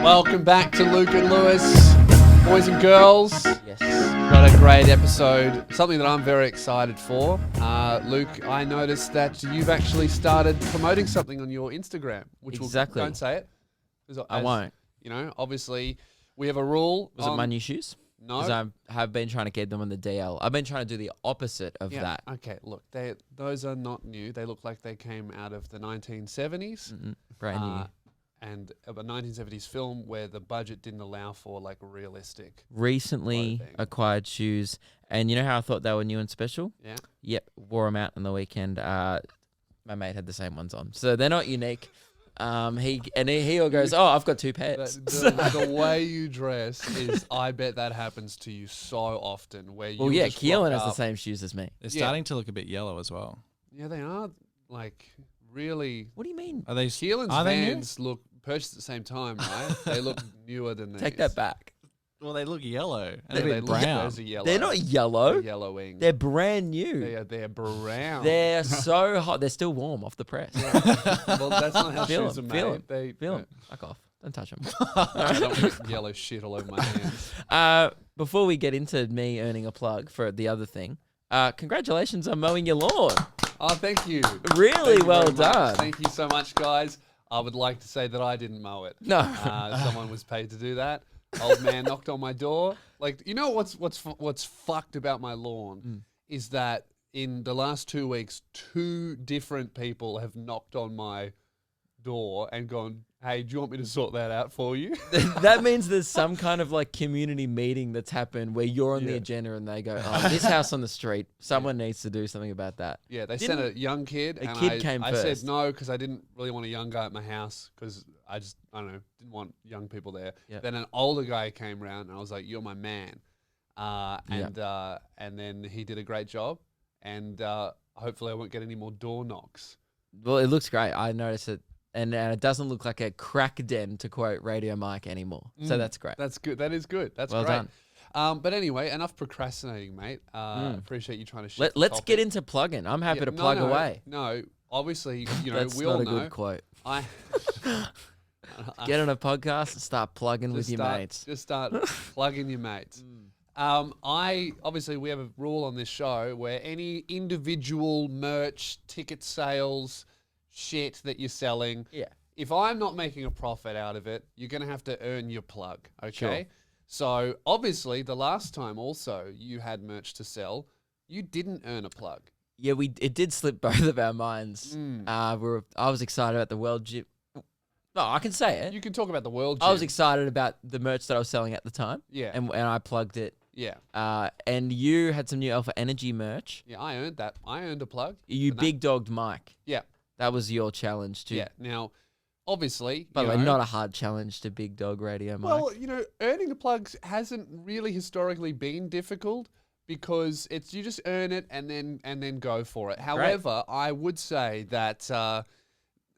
Welcome back to Luke and Lewis, boys and girls. Yes. Got a great episode, something that I'm very excited for. Luke, I noticed that you've actually started promoting something on your Instagram, which Exactly. don't say it. I won't. You know, obviously, we have a rule. Was it my new shoes? No. Because I have been trying to get them on the DL. I've been trying to do the opposite of that. Okay, look, those are not new. They look like they came out of the 1970s. Brand new. And a 1970s film where the budget didn't allow for like realistic. Recently clothing. acquired shoes. And you know how I thought they were new and special? Yeah. Yep. Wore them out on the weekend. My mate had the same ones on. So they're not unique. He all goes, I've got two pairs. The way you dress is, I bet that happens to you so often. Where you just Keelan rock has the up. same shoes as me. They're starting to look a bit yellow as well. Yeah, they are like really. What do you mean? Are they? Keelan's Are they new? Vans look purchased at the same time, right? They look newer than these. Take that back. Well, they look yellow and Yeah, a bit brown. Those are yellow. They're not yellow. They're yellowing. They're brand new. They're brown. They're so hot. They're still warm off the press. Well, that's not how Feel shoes are them, made. feel them, They Feel them. Fuck off. Don't touch them. I don't want yellow shit all over my hands. Before we get into me earning a plug for the other thing, congratulations on mowing your lawn. Oh, thank you. Really Thank you well very much. done. Thank you so much, guys. I would like to say that I didn't mow it. No. Someone was paid to do that. Old man knocked on my door. Like, you know what's fucked about my lawn is that in the last 2 weeks, 2 different people have knocked on my door and gone, "Hey, do you want me to sort that out for you?" That means there's some kind of like community meeting that's happened where you're on the agenda and they go, this house on the street, someone needs to do something about that. Yeah, they sent a young kid. A and kid came I first. said no because I didn't really want a young guy at my house because I don't know, didn't want young people there. Yep. Then an older guy came around and I was like, "You're my man," and then he did a great job, and hopefully I won't get any more door knocks. Well, it looks great. I noticed it. And it doesn't look like a crack den, to quote Radio Mike, anymore. So that's great. That's good. That is good. That's Well great. done. But anyway, enough procrastinating, mate. Appreciate you trying to shift. Let's get into plugging. I'm happy to plug away. No, obviously, you know, That's we not all a know. good quote. I Get on a podcast and start plugging with your mates. Just start plugging your mates. We have a rule on this show where any individual merch, ticket sales, shit that you're selling, if I'm not making a profit out of it, you're going to have to earn your plug, okay? Sure. So obviously the last time also you had merch to sell, you didn't earn a plug. Yeah, it did slip both of our minds. I was excited about the World Gym. No, I can say it. You can talk about the World I was Gym. excited about the merch that I was selling at the time. Yeah. And I plugged it. Yeah. And you had some new Alpha Energy merch. Yeah, I earned that. I earned a plug. You for that. big dogged Mike. Yeah. That was your challenge too. Yeah. Now, obviously, By the you way, know, not a hard challenge to Big Dog Radio, Mike. well, you know, earning a plug hasn't really historically been difficult because it's you just earn it and then go for it. However, I would say that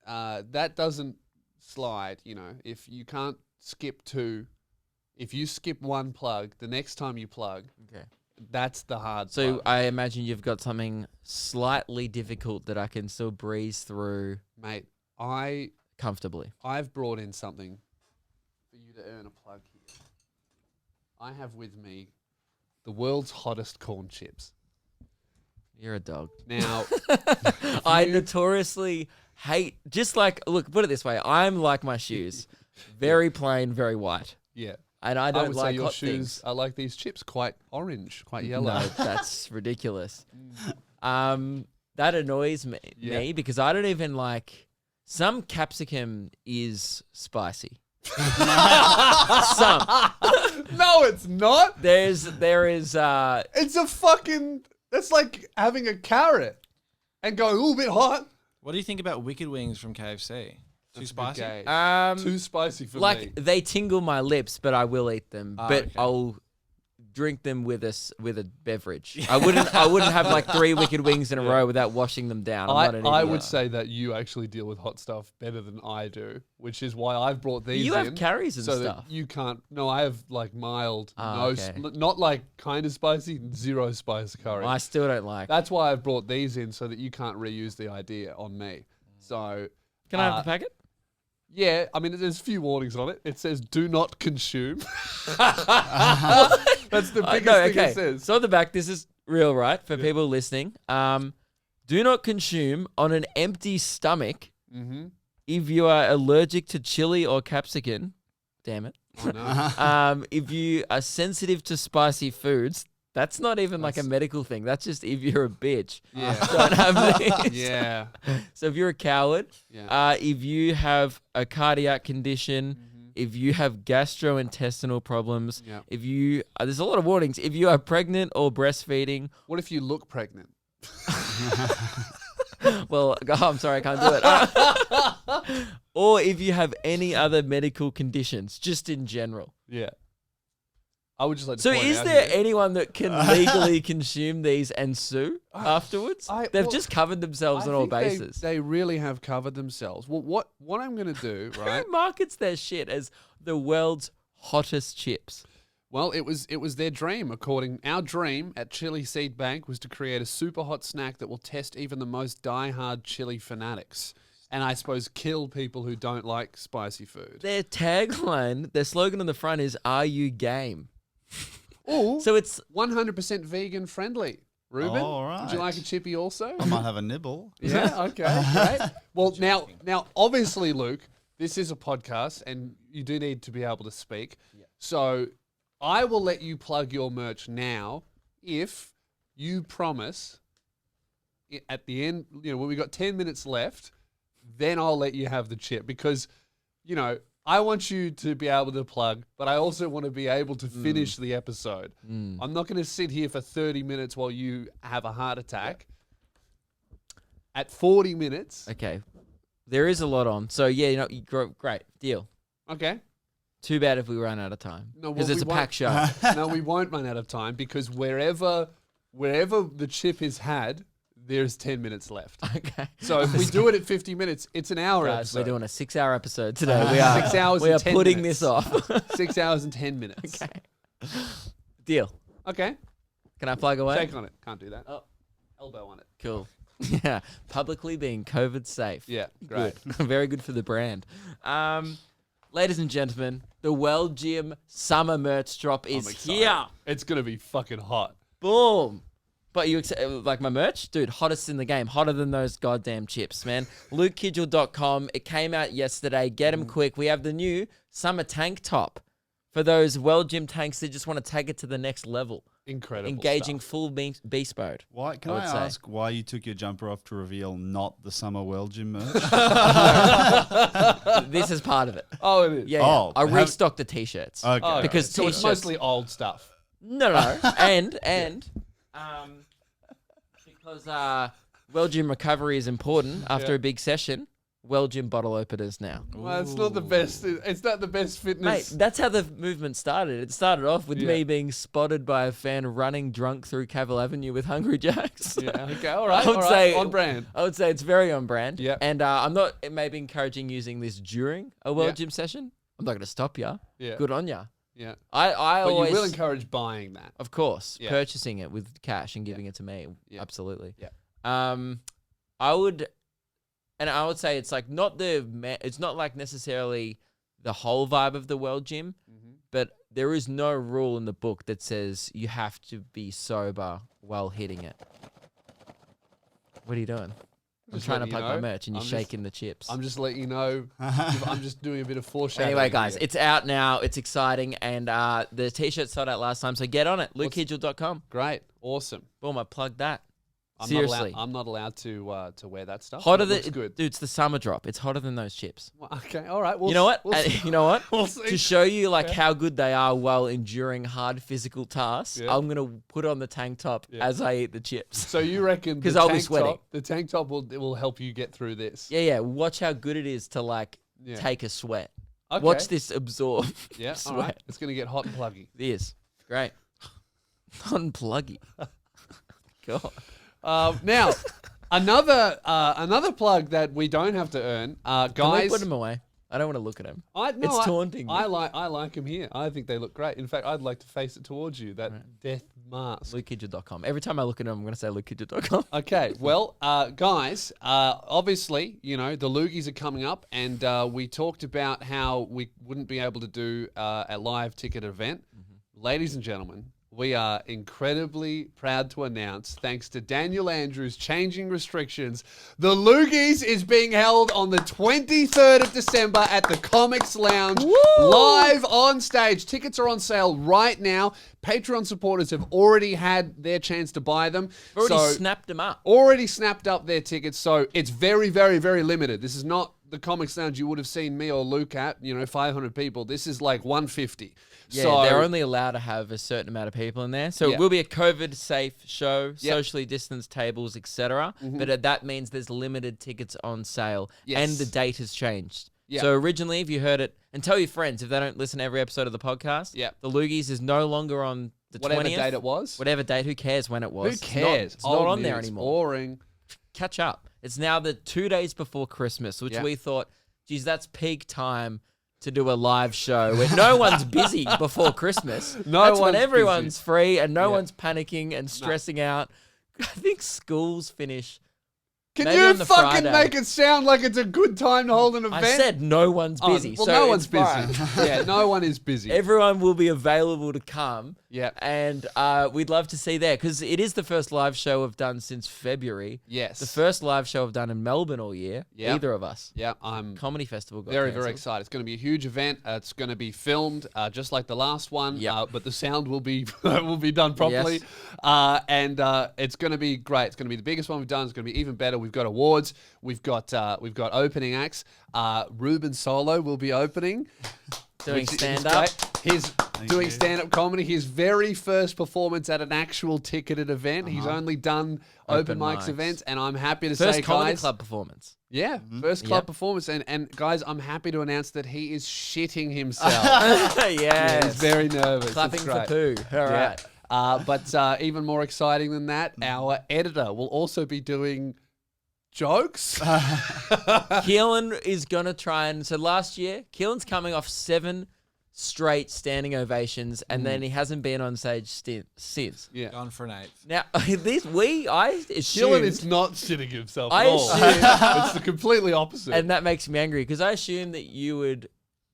that doesn't slide. You know, if you can't skip 2, if you skip 1 plug, the next time you plug, Okay. that's the hard. So plug. I imagine you've got something slightly difficult that I can still breeze through Mate, comfortably. I've brought in something for you to earn a plug here. I have with me the world's hottest corn chips. You're a dog. Now, I notoriously hate, look, put it this way. I'm like my shoes. Very plain, very white. yeah, And I I don't would like say your hot shoes things. are like these chips, quite orange, quite yellow. No, that's ridiculous. That annoys me because I don't even like, some capsicum is spicy. Some. No, it's not. There is It's a fucking. That's like having a carrot and going a little bit hot. What do you think about Wicked Wings from KFC? Too spicy? Too spicy for like me. they tingle my lips, but I will eat them. But okay. I'll drink them with a beverage. I wouldn't have like 3 Wicked Wings in a row without washing them down. I'm not an I idiot. would say that you actually deal with hot stuff better than I do, which is why I've brought these You in. have carries and so stuff. that you can't. No, I have like mild, okay. not like kind of spicy, 0 spice curry. I still don't like. That's why I've brought these in so that you can't reuse the idea on me. So Can I have the packet? Yeah, I mean, there's a few warnings on it. It says, do not consume. That's the biggest thing it says. So on the back, this is real, right? For people listening. Do not consume on an empty stomach if you are allergic to chili or capsicum. Damn it. Oh, no. If you are sensitive to spicy foods, that's not even like a medical thing. That's just if you're a bitch. Yeah. Don't have these. Yeah. So if you're a coward, Yeah. if you have a cardiac condition, if you have gastrointestinal problems, Yeah. if you there's a lot of warnings. If you are pregnant or breastfeeding, What if you look pregnant? well, I'm sorry, I can't do it. Or if you have any other medical conditions, just in general. Yeah. I would just like to So point is out there here- anyone that can legally consume these and sue afterwards? They've well, just covered themselves I on all think bases. They really have covered themselves. Well, what I'm going to do, right? Who markets their shit as the world's hottest chips? Well, it was their dream. Our dream at Chili Seed Bank was to create a super hot snack that will test even the most diehard chili fanatics, and I suppose kill people who don't like spicy food. Their tagline, their slogan on the front is "Are you game?" Oh, So it's 100% vegan friendly. Ruben, All would you right. like a chippy also? I might have a nibble. Yeah, okay, great. Well, now, obviously, Luke, this is a podcast, and you do need to be able to speak. So, I will let you plug your merch now if you promise at the end, when we got 10 minutes left, then I'll let you have the chip because, I want you to be able to plug, but I also want to be able to finish the episode. I'm not going to sit here for 30 minutes while you have a heart attack. At 40 minutes. okay. There is a lot on, so yeah, great deal. Okay. Too bad if we run out of time No, because well, it's a we won't. packed show. No, we won't run out of time because wherever the chip is had, there's 10 minutes left. Okay. So if we do it at 50 minutes, it's an hour Guys, episode. we're doing a 6-hour episode today. We are 6 hours We and are 10 putting minutes. this off. 6 hours and 10 minutes. Okay. Deal. Okay. Can I plug away? Take on it. Can't do that. Oh. Elbow on it. Cool. Yeah. Publicly being COVID safe. Yeah. Great. Good. Very good for the brand. Ladies and gentlemen, the World Gym summer merch drop is I'm excited. here. It's going to be fucking hot. Boom. But you like my merch? Dude, hottest in the game. Hotter than those goddamn chips, man. LukeKidgel.com. It came out yesterday. Get them quick. We have the new summer tank top for those World Gym tanks that just want to take it to the next level. Incredible. Engaging stuff. full beast mode. Why? Can I I, would say. ask why you took your jumper off to reveal not the Summer World Gym merch? This is part of it. Oh, it is. Yeah, Oh, I have- restocked the t-shirts. Okay. Oh, Because so it's t-shirts- mostly old stuff. No. And because World Gym recovery is important after Yeah. a big session, World Gym bottle openers now. Well, it's not the best. It's not the best Mate, fitness. that's how the movement started. It started off with Yeah. me being spotted by a fan running drunk through Cavill Avenue with Hungry Jacks. Yeah. Okay. All right. I would all right, say on brand. I would say it's very on brand. Yeah. And I'm not maybe encouraging using this during a World Yeah. Gym session. I'm not going to stop ya. Yeah. Good on ya. Yeah. I But always you will encourage buying that. Of course, Yeah. purchasing it with cash and giving it to me. Yeah. Absolutely. Yeah. I would say it's like it's not like necessarily the whole vibe of the World Gym, but there is no rule in the book that says you have to be sober while hitting it. What are you doing? I'm Just trying to letting you plug my know. merch and you're I'm just- shaking the chips. I'm just letting you know. I'm just doing a bit of foreshadowing. Anyway, guys, here. it's out now. It's exciting. And the t-shirt sold out last time, so get on it. LukeHidgel.com. great. Awesome. Boom, I plugged that. I'm Seriously. I'm not allowed to wear that stuff. Hotter It than looks good. dude, it's the summer drop. It's hotter than those chips. Well, okay. All right. You know what? We'll see. You know what? We'll see. To show you like how good they are while enduring hard physical tasks, Yeah. I'm gonna put on the tank top Yeah. as I eat the chips. So you reckon 'Cause the I'll be tank sweating. top, the tank top will help you get through this? Yeah. Watch how good it is to like Yeah. take a sweat. Okay. Watch this absorb. Yeah. All sweat. right. It's gonna get hot and pluggy. It is great. Unpluggy. God. Now, another plug that we don't have to earn, Can we guys. put them away? I don't want to look at them. It's taunting me. I like them here. I think they look great. In fact, I'd like to face it towards you. That death mask. LukeKidget.com. Every time I look at him, I'm going to say LukeKidget.com. Okay, well, guys, obviously, you know, the Lugies are coming up, and we talked about how we wouldn't be able to do a live ticket event. Ladies and gentlemen, we are incredibly proud to announce, thanks to Daniel Andrews changing restrictions, the Lugies is being held on the 23rd of December at the Comics Lounge, live on stage. Tickets are on sale right now. Patreon supporters have already had their chance to buy them. Already snapped them up. Already snapped up their tickets, so it's very, very, very limited. This is not the Comics Lounge you would have seen me or Luke at, 500 people. This is like 150. Yeah, so, they're only allowed to have a certain amount of people in there. So it will be a COVID-safe show, socially distanced tables, etc. But that means there's limited tickets on sale, and the date has changed. Yeah. So originally, if you heard it, and tell your friends if they don't listen to every episode of the podcast, the Lugies is no longer on the 20th. Whatever date it was. Whatever date, who cares when it was? Who cares? It's not on there anymore. Boring. Catch up. It's now the 2 days before Christmas, which we thought, geez, that's peak time to do a live show where no one's busy before Christmas. That's when everyone's free and no one's panicking and stressing out. I think schools finish. Can maybe you on the fucking Friday. make it sound like it's a good time to hold an event? I said no one's busy. Well, so no one's it's fine. busy. Yeah, no one is busy. Everyone will be available to come. Yeah. And we'd love to see there because it is the first live show we've done since February. Yes. The first live show I've done in Melbourne all year. Yeah. Either of us. Yeah, I'm Comedy festival got very, cancelled. very excited. It's going to be a huge event. It's going to be filmed just like the last one, but the sound will be will be done properly. Yes. And it's going to be great. It's going to be the biggest one we've done. It's going to be even better. We've got awards. We've got opening acts. Ruben Solo will be opening. Doing which is stand-up. great. He's doing stand-up comedy. His very first performance at an actual ticketed event. He's only done open mics events, and I'm happy to First say, comedy guys, club performance. yeah, first club performance, and guys, I'm happy to announce that he is shitting himself. Yes. He's very nervous. Clapping It's for great. poo. All right. But even more exciting than that, our editor will also be doing jokes. Keelan is going to try and... So last year, Keelan's coming off 7 straight standing ovations, and then he hasn't been on stage since. Yeah. Gone for an 8th. Now, I Dylan assumed... is not shitting himself I at all. assume- It's the completely opposite. And that makes me angry, because I assumed that you would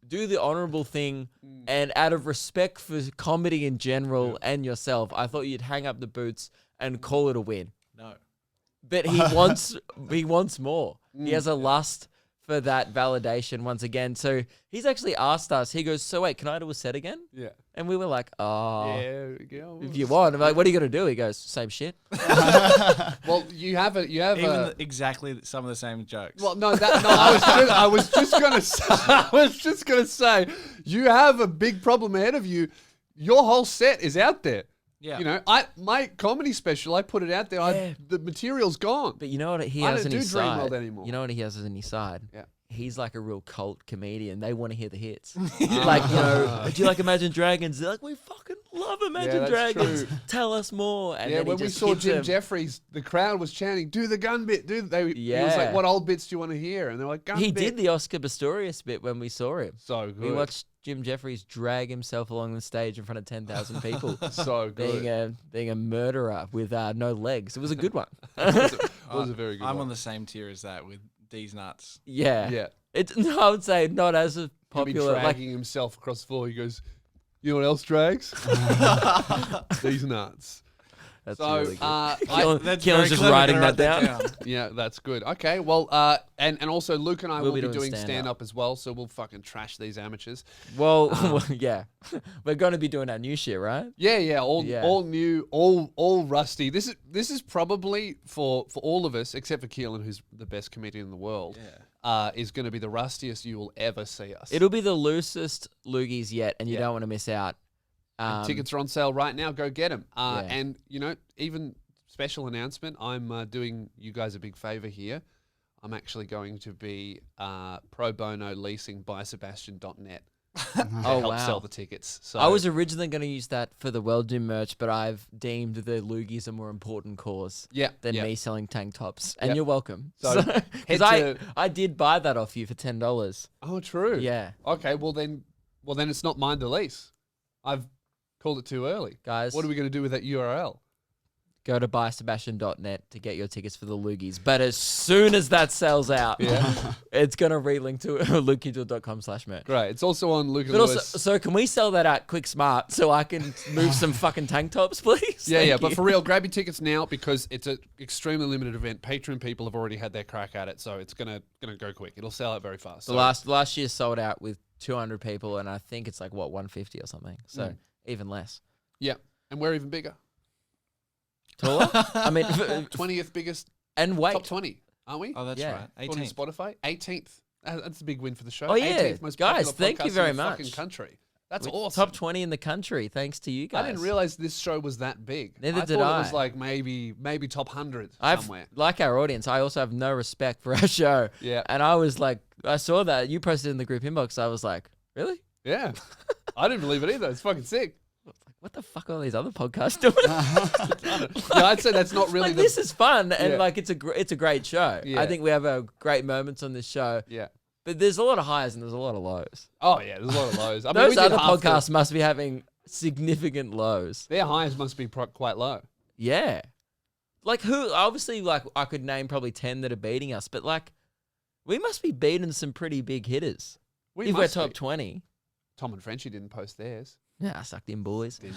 do the honourable thing, and out of respect for comedy in general and yourself, I thought you'd hang up the boots and call it a win. No. But he wants more. He has a lust for that validation once again. So he's actually asked us, he goes, so wait, can I do a set again? yeah. And we were like, oh, Yeah. if you want. I'm like, what are you going to do? He goes, same shit. Well, you have Even exactly some of the same jokes. Well, no, I was just gonna say, you have a big problem ahead of you. Your whole set is out there. Yeah. You know, my comedy special, I put it out there. Yeah. The material's gone. But you know what he I has don't on do his Dreamworld side? anymore. You know what he has on his side? Yeah. He's like a real cult comedian. They want to hear the hits. Like, you know, do you like Imagine Dragons? They're like, we fucking love Imagine that's Dragons. true. Tell us more. And Yeah, then when he we just saw hits Jim them. Jeffries, the crowd was chanting, "Do the gun bit." He was Yeah. like, "What old bits do you want to hear?" And they're like, "Gun He bit." did the Oscar Pistorius bit when we saw him. So good. We watched Jim Jeffries drag himself along the stage in front of 10,000 people. So good. being a murderer with no legs. It was a good one. It was a very good I'm one. on the same tier as that with D's nuts. Yeah. Yeah. No, I would say not as a He'll be popular. Like, dragging himself across the floor. He goes, "You know what else drags? These nuts." that's So, really good. I, That's Keelan's very just clever, writing gonna that write down. yeah, that's good. Okay, well, and also Luke and I We'll will be be doing doing stand-up. stand up as well, so we'll fucking trash these amateurs. well, yeah. We're going to be doing our new shit, right? Yeah, all Yeah. new, all rusty. This is probably for all of us, except for Keelan, who's the best comedian in the world. Is going to be the rustiest you will ever see us. It'll be the loosest Lugies yet, and you don't want to miss out. Tickets are on sale right now. Go get them. Yeah. And you know, even special announcement. I'm doing you guys a big favor here. I'm actually going to be pro bono leasing bysebastian.net. Oh, help wow. sell the tickets. So I was originally going to use that for the World Gym merch, but I've deemed the Lugies a more important cause than me selling tank tops. And Yep. you're welcome. So, Because head to- I did buy that off you for $10. Oh, true. Yeah. Okay. Well then it's not mine to lease. Called it too early. Guys, What are we going to do with that URL? go to buysebastian.net to get your tickets for the Lugies. But as soon as that sells out, it's going to relink to lukedeal.com/merch. Great. It's also on Luke and But also, Lewis. so can we sell that at Quick Smart so I can move some fucking tank tops, please? Yeah, Thank but you. for real, grab your tickets now because it's an extremely limited event. Patreon people have already had their crack at it, so it's gonna go quick. It'll sell out very fast. The So, last year sold out with 200 people, and I think it's like, 150 or something. So even less. yeah, and we're even bigger. Taller? I mean, 20th biggest and weight. top 20, aren't we? Oh, that's Yeah. right. According to 18th. Spotify, 18th. That's a big win for the show. Oh, yeah. 18th most Guys, popular thank you podcast very in the much. fucking country. That's We- awesome. Top 20 in the country, thanks to you guys. I didn't realize this show was that big. Neither I did thought I. it was like maybe top 100 I've, somewhere. like our audience, I also have no respect for our show. Yeah. And I was like, I saw that. You posted in the group inbox. I was like, really? Yeah. I didn't believe it either. It's fucking sick. What the fuck are all these other podcasts doing? Yeah, I'd say that's not really like, the... this is fun. And Yeah. like, it's a great show. Yeah. I think we have great moments on this show. Yeah. But there's a lot of highs and there's a lot of lows. Oh, yeah, there's a lot of lows. I mean, Those we did other half the- podcasts must be having significant lows. Their highs must be quite low. Yeah. Like who, obviously, like I could name probably 10 that are beating us, but like we must be beating some pretty big hitters. We If we're must top be. 20. Tom and Frenchie didn't post theirs. Yeah, sucked in boys. Didn't.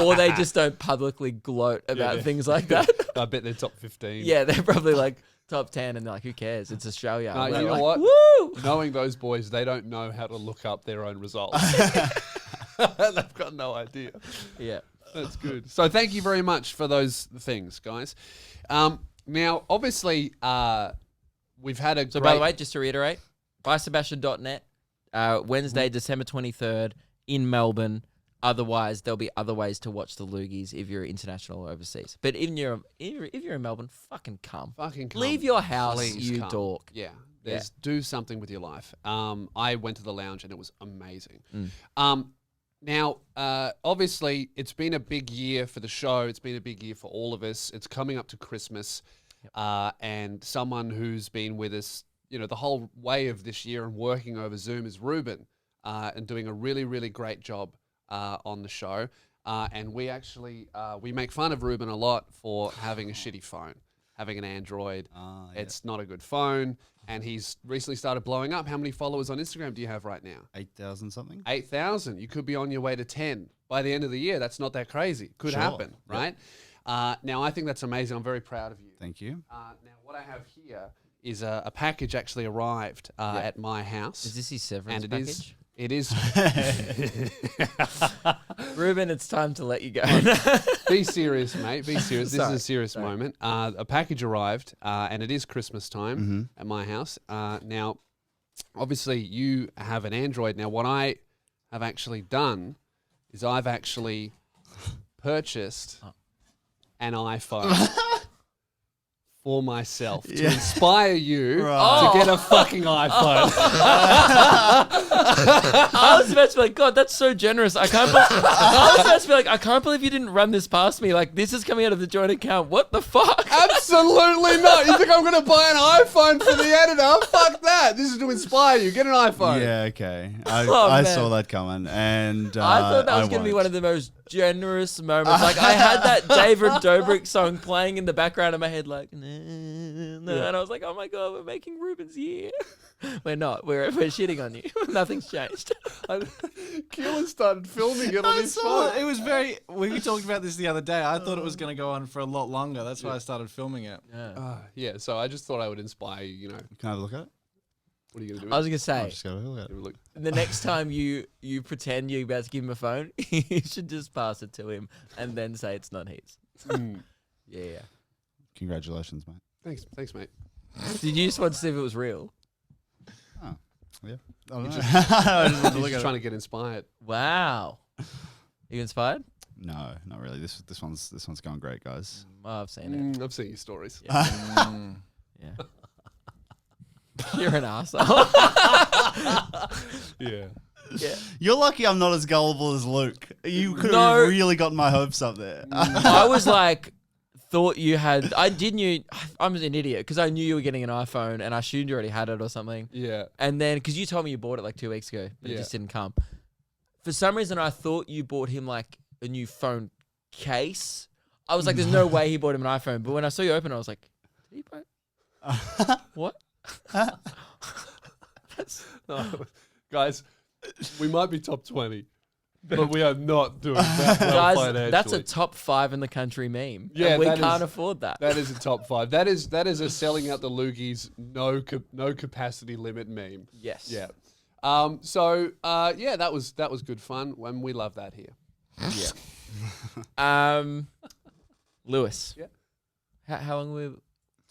Or they just don't publicly gloat about Yeah. things like that. I bet they're top 15. Yeah, they're probably like top 10 and they're like, who cares? It's Australia. No, We're you know like, what? Woo! Knowing those boys, they don't know how to look up their own results. They've got no idea. Yeah. That's good. So thank you very much for those things, guys. Now, obviously, we've had a So great... by the way, just to reiterate, buysebastian.net, Wednesday, December 23rd in Melbourne. Otherwise, there'll be other ways to watch the Lugies if you're international or overseas. But if you're in Melbourne, fucking come. Fucking come. Leave your house, Please you come. dork. Yeah. Do something with your life. I went to the lounge and it was amazing. Mm. Now, obviously, it's been a big year for the show. It's been a big year for all of us. It's coming up to Christmas. And someone who's been with us, you know, the whole way of this year and working over Zoom is Ruben, and doing a really, really great job on the show. And we actually, we make fun of Ruben a lot for having a shitty phone, having an Android. Yeah. It's not a good phone. And he's recently started blowing up. How many followers on Instagram do you have right now? 8,000 something. 8,000. You could be on your way to 10 by the end of the year. That's not that crazy. Could Sure. happen, Yep. right? Now, I think that's amazing. I'm very proud of you. Thank you. Now, what I have here is a package actually arrived at my house. Is this his severance and package? it is. Ruben, it's time to let you go. Be serious, mate. Be serious. This is Sorry, a serious moment. A package arrived, and it is Christmas time at my house. Now, obviously, you have an Android. Now, what I have actually done is I've actually purchased an iPhone for myself to inspire you Right. to get a fucking iPhone. I was about to be like, God, that's so generous. I can't I can't believe you didn't run this past me. Like, this is coming out of the joint account. What the fuck? Absolutely not. You think I'm going to buy an iPhone for the editor? Fuck that. This is to inspire you. Get an iPhone. Yeah, okay. I man. saw that coming, and I thought that was going to be one of the most generous moments. Like, I had that David Dobrik song playing in the background of my head, like, and I was like, oh my God, we're making Ruben's year. We're not. We're shitting on you. Nothing's changed. Keelan started filming it on I his saw phone. it. It was very. We talked about this the other day. I thought it was going to go on for a lot longer. That's why I started filming it. Yeah, so I just thought I would inspire you, you know. Can I have a look at it? What are you going to do? I was going to I'll say, just go have a look at it. Look. the next time you pretend you're about to give him a phone, you should just pass it to him and then say it's not his. Yeah. Congratulations, mate. Thanks, mate. Did you just want to see if it was real? Yeah. I don't know. just- I just want to He's look just at trying it. to get inspired. Wow. You inspired? No, not really. This one's going great, guys. Oh, I've seen it. I've seen your stories. Yeah. You're an asshole. Yeah. Yeah. You're lucky I'm not as gullible as Luke. You could No. have really gotten my hopes up there. I was like, thought you had. I did knew. I'm an idiot because I knew you were getting an iPhone and I assumed you already had it or something. Yeah. And then because you told me you bought it like 2 weeks ago, but it Yeah. just didn't come. For some reason, I thought you bought him like a new phone case. I was like, there's no way he bought him an iPhone. But when I saw you open, I was like, did he buy? What? No, guys, we might be top 20, but we are not doing that well Guys, financially. that's a top 5 in the country meme. Yeah, and we that can't is- afford that. That is a top 5. That is a selling out the Lugies no capacity limit meme. Yes. Yeah. That was good fun, and we love that here. Yeah. Lewis. Yeah. How long were we?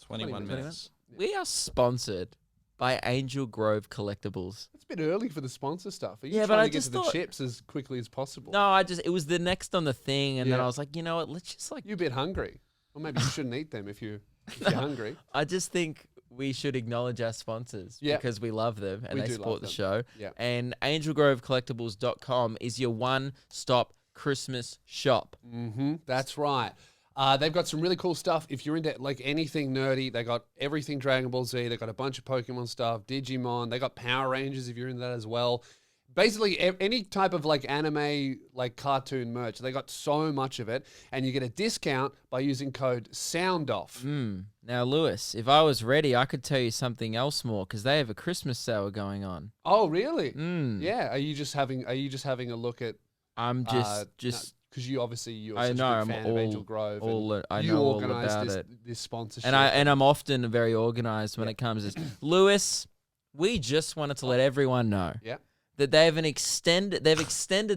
21 minutes. We are sponsored by Angel Grove Collectibles. It's a bit early for the sponsor stuff. Are you Yeah, but trying I to get just to the thought- chips as quickly as possible? No, it was the next on the thing, and then Yeah. I was like, you know what? Let's just like. You're a bit hungry. Or maybe you shouldn't eat them if you're hungry. I just think we should acknowledge our sponsors Yeah. because we love them and We they do support love the them. show. Yeah. And angelgrovecollectibles.com is your one-stop Christmas shop. Mm-hmm. That's right. They've got some really cool stuff. If you're into like anything nerdy, they got everything Dragon Ball Z. They got a bunch of Pokemon stuff, Digimon. They got Power Rangers if you're into that as well. Basically, any type of like anime, like cartoon merch. They got so much of it, and you get a discount by using code SOUNDOFF. Now, Lewis, if I was ready, I could tell you something else more because they have a Christmas sale going on. Oh, really? Mm. Yeah. Are you just having a look at? I'm just. Because you're such I a know, big I'm fan of Angel Grove. I you know all organised about this, it. this sponsorship. And I'm often very organized when it comes to this. Lewis, we just wanted to let everyone know Yeah. that they've extended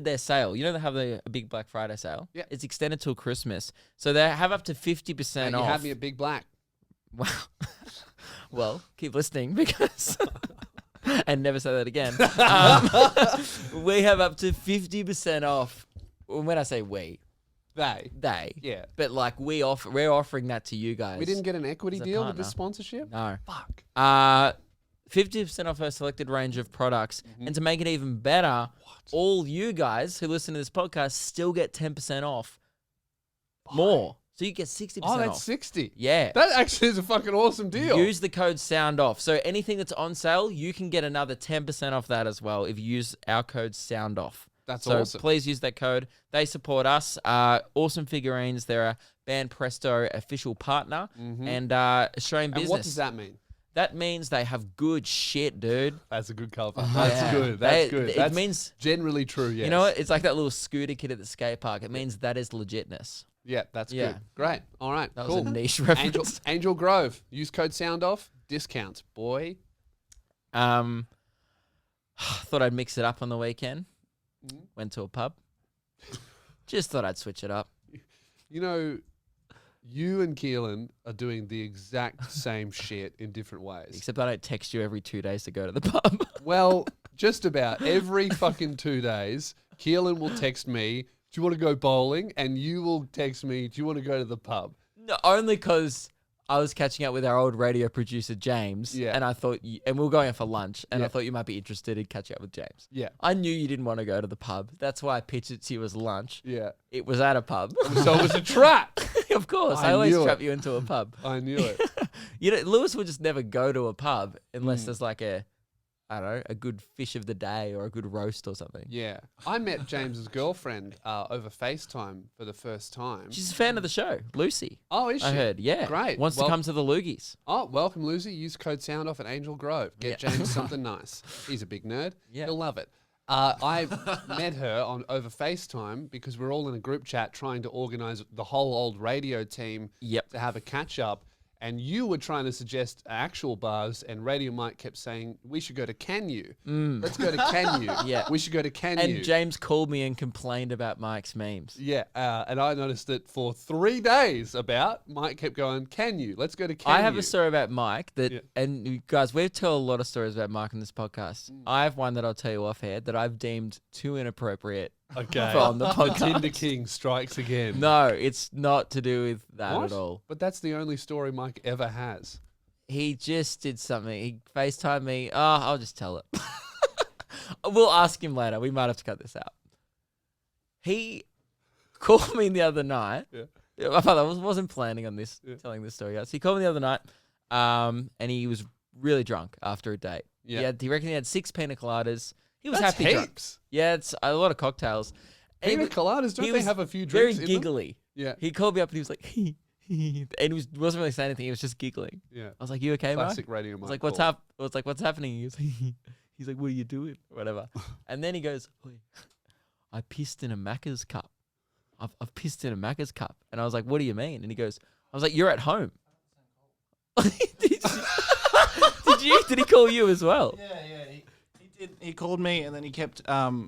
their sale. You know they have a big Black Friday sale? Yeah. It's extended till Christmas. So they have up to 50% And you off. had me at Big Black. Wow. Well, keep listening because and never say that again. We have up to 50% off. When I say we, They. Yeah. But like we're offering that to you guys. We didn't get an equity as a deal with this partner. sponsorship? No. Fuck. 50% off a selected range of products. And to make it even better, all you guys who listen to this podcast still get 10% off more. So you get 60% Oh, off. that's 60. Yeah. That actually is a fucking awesome deal. Use the code SOUNDOFF. So anything that's on sale, you can get another 10% off that as well if you use our code SOUNDOFF. That's So awesome. please use that code. They support us. Awesome figurines. They're a Band Presto official partner and Australian And business. what does that mean? That means they have good shit, dude. That's a good cover. That's Yeah. good. That's They- good. it That's means- generally true, yes. You know what? It's like that little scooter kid at the skate park. It means that is legitness. Yeah, that's Yeah. good. Great. All right. That cool. was a niche reference. Angel Grove. Use code SOUNDOFF. Discounts, boy. Thought I'd mix it up on the weekend. Mm-hmm. Went to a pub. Just thought I'd switch it up. You know, you and Keelan are doing the exact same shit in different ways. Except I don't text you every 2 days to go to the pub. Well, just about every fucking 2 days, Keelan will text me, do you want to go bowling? And you will text me, do you want to go to the pub? No, only because I was catching up with our old radio producer, James. Yeah. And I thought, and we were going out for lunch, and Yeah. I thought you might be interested in catching up with James. Yeah. I knew you didn't want to go to the pub. That's why I pitched it to you as lunch. Yeah. It was at a pub. So it was a trap. Of course. I I always knew trap it. you into a pub. I knew it. You know, Lewis would just never go to a pub Mm. unless there's like a good fish of the day or a good roast or something. Yeah. I met James's girlfriend over FaceTime for the first time. She's a fan of the show, Lucy. Oh, is she? I heard, yeah. Great. Wants Well- to come to the Lugies. Oh, welcome, Lucy. Use code SOUNDOFF at Angel Grove. Get Yeah. James something nice. He's a big nerd. Yeah. He'll love it. I met her over FaceTime because we're all in a group chat trying to organize the whole old radio team Yep. to have a catch up. And you were trying to suggest actual bars, and Radio Mike kept saying, we should go to Can You. Let's go to Can You. Yeah. We should go to Can You. And James called me and complained about Mike's memes. Yeah, and I noticed it for 3 days about. Mike kept going, Can You? Let's go to Can You. I have a story about Mike that, Yeah. and you guys, we tell a lot of stories about Mike on this podcast. I have one that I'll tell you off air that I've deemed too inappropriate Okay. from the podcast. Tinder King strikes again. No, it's not to do with that What? at all. But that's the only story Mike ever has. He just did something. He FaceTimed me. Oh, I'll just tell it. We'll ask him later. We might have to cut this out. He called me the other night. Yeah. My father wasn't planning on this, Yeah. telling this story. So he called me the other night, and he was really drunk after a date. Yeah. He reckoned he had 6 pina coladas. He was That's happy drunk. heaps. Yeah, it's a lot of cocktails. And Pina he coladas, don't he they was have a few very drinks in them? giggly. Yeah. He called me up and he was like, and he wasn't really saying anything. He was just giggling. Yeah. I was like, "You okay, Mike?" Classic radio. I was like, "What's happening?" He was like, he's like, "What are you doing?" Or whatever. And then he goes, "Oi, I pissed in a Macca's cup. I've pissed in a Macca's cup." And I was like, "What do you mean?" And he goes, "I was like, you're at home." Did he call you as well? Yeah. He did. He called me, and then he kept.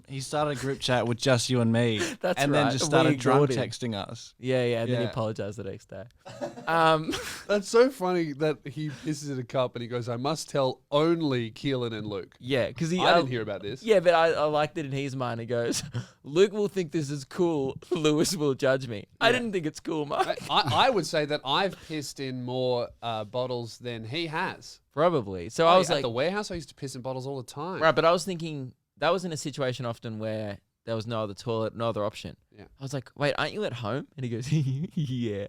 He started a group chat with just you and me, That's and right. then just We started drunk ignored him. texting us. Yeah. And then he Yeah. apologized the next day. That's so funny that he pisses in a cup and he goes, I must tell only Keelan and Luke. Yeah, because he. I didn't hear about this. Yeah, but I liked it in his mind. He goes, Luke will think this is cool. Lewis will judge me. I didn't think it's cool, Mike. I would say that I've pissed in more bottles than he has. Probably. So I was at like, the warehouse, I used to piss in bottles all the time. right, but I was thinking that was in a situation often where there was no other toilet, no other option. Yeah. I was like, wait, aren't you at home? And he goes, yeah.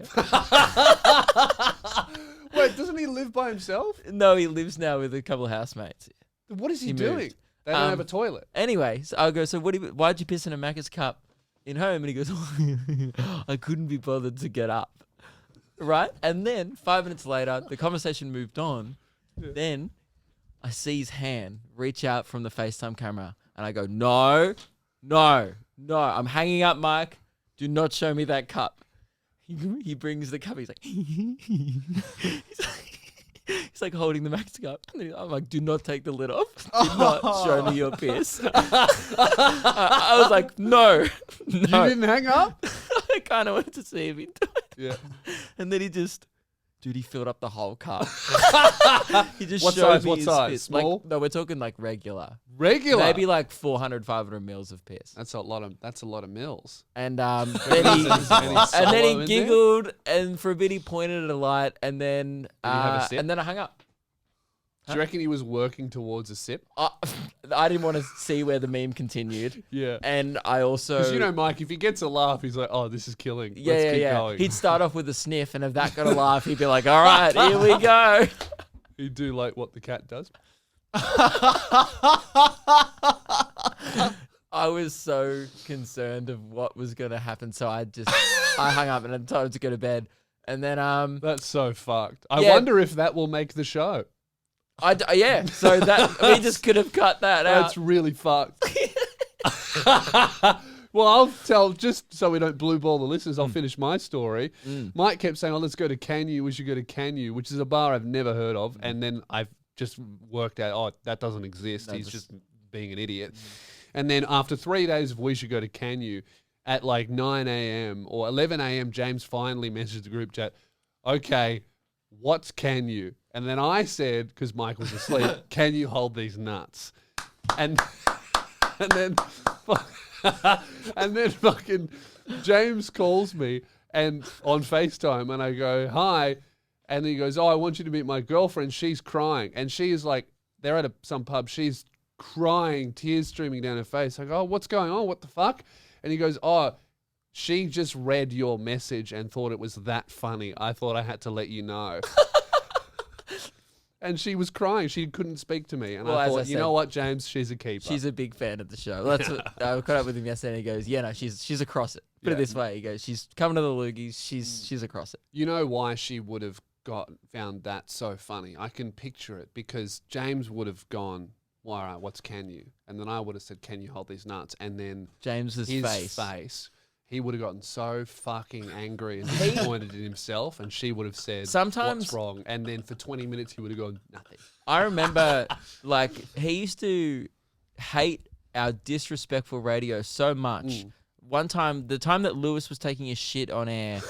Wait, doesn't he live by himself? No, he lives now with a couple of housemates. What is he, He doing? moved. They don't have a toilet. Anyway, so I go, so why'd you piss in a Macca's cup in home? And he goes, I couldn't be bothered to get up. Right? And then 5 minutes later, the conversation moved on. Yeah. Then I see his hand reach out from the FaceTime camera and I go, no, I'm hanging up, Mike. Do not show me that cup. He brings the cup. He's like, he's like holding the Max cup. And I'm like, do not take the lid off. Do not show me your piss. I was like, no. You didn't hang up? I kind of wanted to see if he'd do it. Yeah. And then he filled up the whole cup. He just What showed size? me What his size? piss. Small? Like, no, we're talking like regular. Regular? Maybe like 400, 500 mils of piss. That's a lot of mils. And then he giggled, and for a bit he pointed at a light, and then you have a sip? and then I hung up. Do you reckon he was working towards a sip? I didn't want to see where the meme continued. Yeah. And I also, Because you know, Mike, if he gets a laugh, he's like, "Oh, this is killing. Let's keep going." He'd start off with a sniff, and if that got a laugh, he'd be like, "All right, here we go." He'd do like what the cat does. I was so concerned of what was going to happen, so I hung up and I told him to go to bed. And then That's so fucked. I Yeah. wonder if that will make the show. So that we just could have cut that out. That's really fucked. Well, I'll tell, just so we don't blue ball the listeners, I'll finish my story. Mike kept saying, "Oh, let's go to Canyu. We should go to Canyu," which is a bar I've never heard of. And then I've just worked out, oh, that doesn't exist. He's just being an idiot. And then after 3 days of we should go to Canyu, at like 9 a.m. or 11 a.m., James finally messaged the group chat, "Okay, what's Canyu?" And then I said, because Mike was asleep, "Can you hold these nuts?" And then fucking James calls me and on FaceTime, and I go, "Hi," and he goes, "Oh, I want you to meet my girlfriend. She's crying," and she is like, they're at some pub. She's crying, tears streaming down her face. I go, "Oh, what's going on? What the fuck?" And he goes, "Oh, she just read your message and thought it was that funny. I thought I had to let you know." And she was crying. She couldn't speak to me. And Well, I as thought, I you said, know what, James? She's a keeper. She's a big fan of the show. That's what I caught up with him yesterday. And he goes, "Yeah, no, she's across it. Put it this way." He goes, "She's coming to the Lugies. She's across it." You know why she would have found that so funny? I can picture it because James would have gone, "Well, all right, what's can you?" And then I would have said, "Can you hold these nuts?" And then James's his face. he would have gotten so fucking angry and disappointed in himself, and she would have said, Sometimes- "What's wrong?" And then for 20 minutes, he would have gone, "Nothing." I remember, like, he used to hate our disrespectful radio so much. One time, the time that Lewis was taking a shit on air,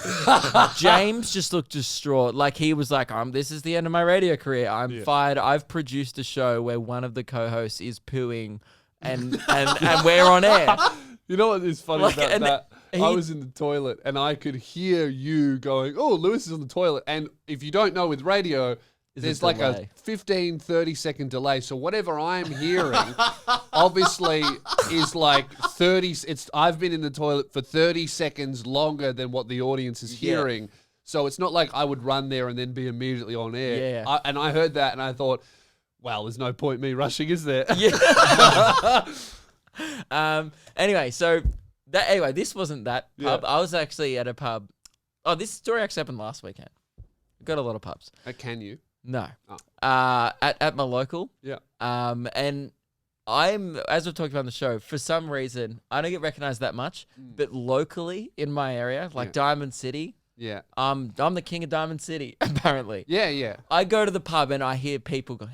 James just looked distraught. Like, he was like, "This is the end of my radio career. I'm fired. I've produced a show where one of the co-hosts is pooing and we're on air." You know what is funny Like, about and that? I he- was in the toilet and I could hear you going, "Oh, Lewis is on the toilet." And if you don't know with radio, there's like delay. a 15, 30-second delay. So whatever I'm hearing, obviously, is like 30. I've been in the toilet for 30 seconds longer than what the audience is hearing. So it's not like I would run there and then be immediately on air. Yeah. And I heard that and I thought, Well, there's no point me rushing, is there? Yeah. Anyway, this wasn't that pub. Yeah. I was actually at a pub. Oh, this story actually happened last weekend. Got a lot of pubs. Can you? No. Oh. At my local. Yeah. And I'm, as we've talked about on the show, for some reason, I don't get recognized that much, but locally in my area, like Diamond City, Yeah. I'm the king of Diamond City, apparently. Yeah, yeah. I go to the pub and I hear people go,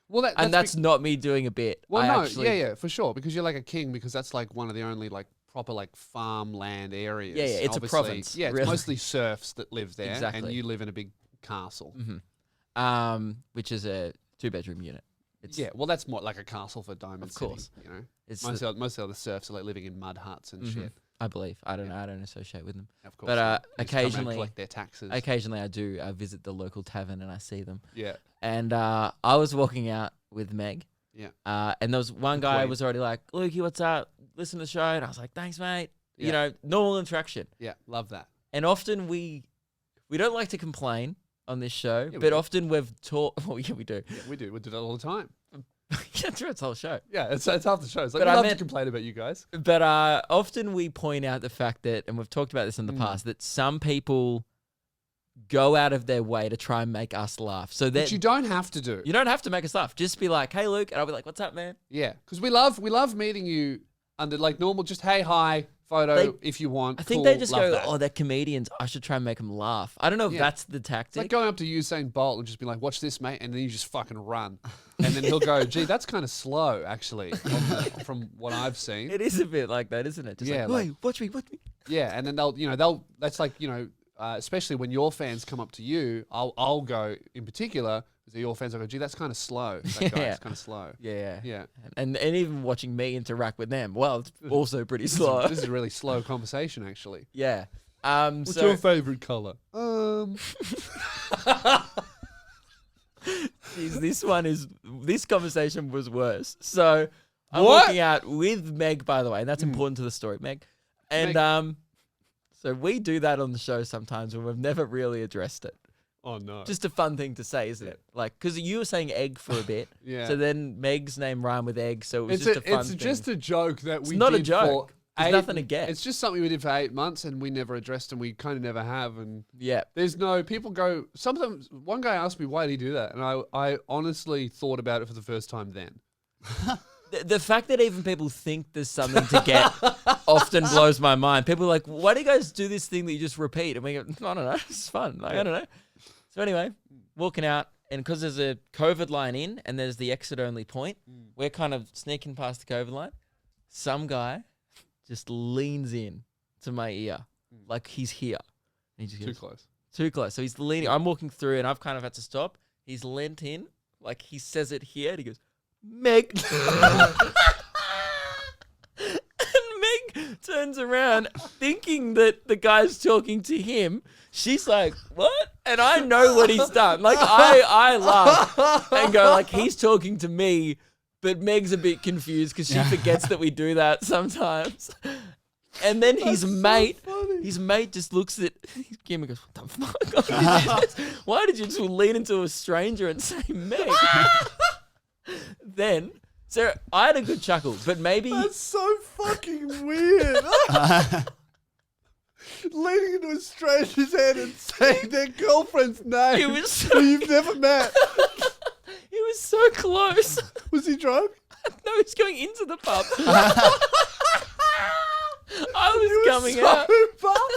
Well, that's not me doing a bit. Well, I no, actually, yeah, for sure, because you're like a king, because that's like one of the only like proper like farmland areas. Yeah, it's a Obviously, province, Yeah, it's really. mostly serfs that live there, and Exactly. you live in a big castle. which is a 2-bedroom unit. It's, Yeah, well, that's more like a castle for Diamond Of course. City. You know, it's most of the other serfs are like living in mud huts and shit. I believe. I don't know. I don't associate with them. Of course, But yeah. They just come around and occasionally, collect their taxes. I do visit the local tavern and I see them. Yeah, And I was walking out with Meg. yeah, And there was one The guy queen. was already like, Lukey, what's up? Listen to the show. And I was like, thanks, mate. You Yeah. know, normal interaction. yeah. Love that. And often we don't like to complain on this show, Yeah, we but do. often we've talked. Well, yeah, we do. Yeah, we do. We do that all the time. Yeah, throughout the whole show. Yeah, it's half the show. It's like But we I love meant- to complain about you guys. But often we point out the fact that, and we've talked about this in the past, that some people go out of their way to try and make us laugh. So that But you don't have to do. you don't have to make us laugh. Just be like, hey, Luke. And I'll be like, what's up, man? Yeah, because we love meeting you under like normal. Just hey, hi, photo if you want. I think cool, they just love go, that. oh, they're comedians. I should try and make them laugh. I don't know if Yeah. that's the It's tactic. like going up to Usain Bolt and just be like, watch this, mate, and then you just fucking run. And then he'll go, gee, that's kind of slow, actually, from what I've seen. It is a bit like that, isn't it? Just Yeah, like, hey, watch me. Yeah, and then that's like, especially when your fans come up to you, I'll go, in particular, because your fans will go, gee, that's kind of slow. That Yeah. guy's kind of slow. Yeah. Yeah. And even watching me interact with them, well, it's also pretty slow. This is a really slow conversation, actually. Yeah. What's So your favorite color? Geez, this conversation was worse. So I'm What? walking out with Meg, by the way, and that's important to the story, Meg. And Meg. so we do that on the show sometimes when we've never really addressed it. Oh no. Just a fun thing to say, isn't it? Like, because you were saying egg for a bit. Yeah. So then Meg's name rhymed with egg, so it was It's just a fun it's thing. just a joke that we not a did joke. for There's nothing to get. It's just something we did for 8 months and we never addressed and we kind of never have. And Yeah. there's no people go. Sometimes one guy asked me why did he do that, and I honestly thought about it for the first time then. The fact that even people think there's something to get often blows my mind. People are like, why do you guys do this thing that you just repeat? And we go, I don't know. It's fun. Like, I don't know. So anyway, walking out, and because there's a COVID line in and there's the exit only point, we're kind of sneaking past the COVID line. Some guy just leans in to my ear like he's here. And he just Too goes, close. too close. So he's leaning. I'm walking through and I've kind of had to stop. He's leant in, like he says it here, and he goes, Meg. And Meg turns around thinking that the guy's talking to him. She's like, what? And I know what he's done. Like, I laugh and go, like, he's talking to me, but Meg's a bit confused because she forgets that we do that sometimes. And then his mate just looks at him and goes, what the fuck? Why did you just lean into a stranger and say Meg? Then, so I had a good chuckle, but maybe That's so fucking weird. Leaning into a stranger's head and saying their girlfriend's name It was so- who you've never met. he was so close. Was he drunk? No, he's going into the pub. I was He coming so out. buff.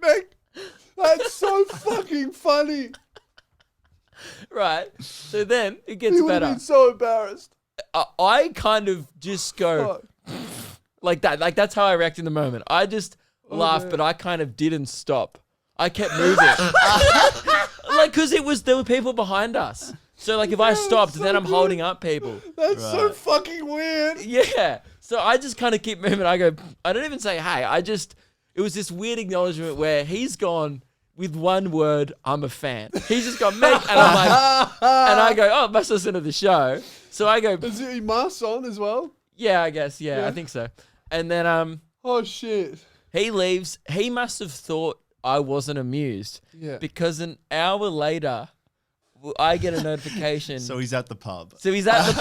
Meg, that's so fucking funny. Right. So then it gets He would have better. been so embarrassed. I kind of just go Fuck. like that. Like that's how I react in the moment. I just laughed, man. but I kind of didn't stop. I kept moving. Like, because there were people behind us. So like if I stopped, so then I'm good. holding up people. That's so fucking weird. Yeah. So I just kind of keep moving. I go, I don't even say hey. It was this weird acknowledgement where he's gone with one word, I'm a fan. He's just gone, Meg. And I'm like, and I go, oh, must listen to the show. So I go, Is he mask on as well? yeah, I guess. Yeah, Yeah. I think so. And then Oh shit. he leaves. He must have thought I wasn't amused Yeah. because an hour later, I get a notification. So he's at the pub. So he's at the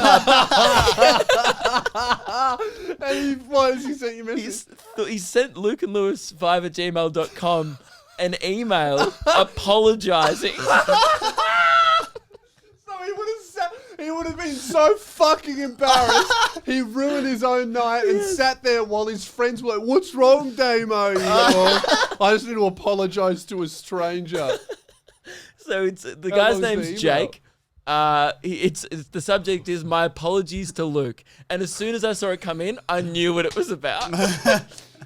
pub. And why does he send you message? He sent Luke and Lewis via gmail.com an email apologizing. He would have been so fucking embarrassed. He ruined his own night and sat there while his friends were like, "What's wrong, Damo?" He's like, "Oh, I just need to apologize to a stranger." So it's the guy's name's Jake. It's the subject is my apologies to Luke. And as soon as I saw it come in, I knew what it was about.